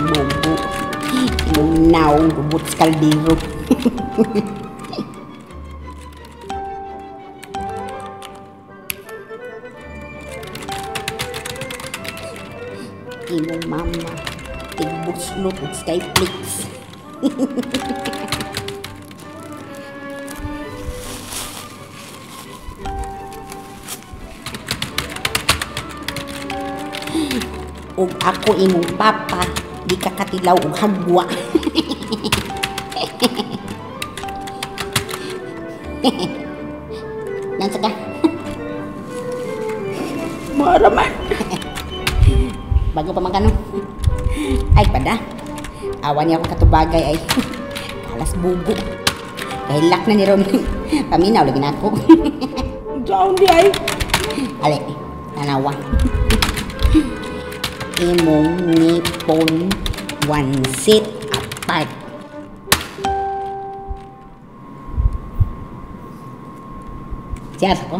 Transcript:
Bobo. Imong naong bubot sa kaldero. Imong mama. Tigbuslot at Skyflix. Ug ako imong papa, di ka katilaw og hagwa. Nansa ka? Maraman. Bago pa man kano. Ay pada. Awan niya ako katubagay ay. Kalas bugo. Kahilak na ni Ron. Paminaw lagi na ako. Down di ay. Ale, tanawa. Imong ngipon one seat apart. Siya ko.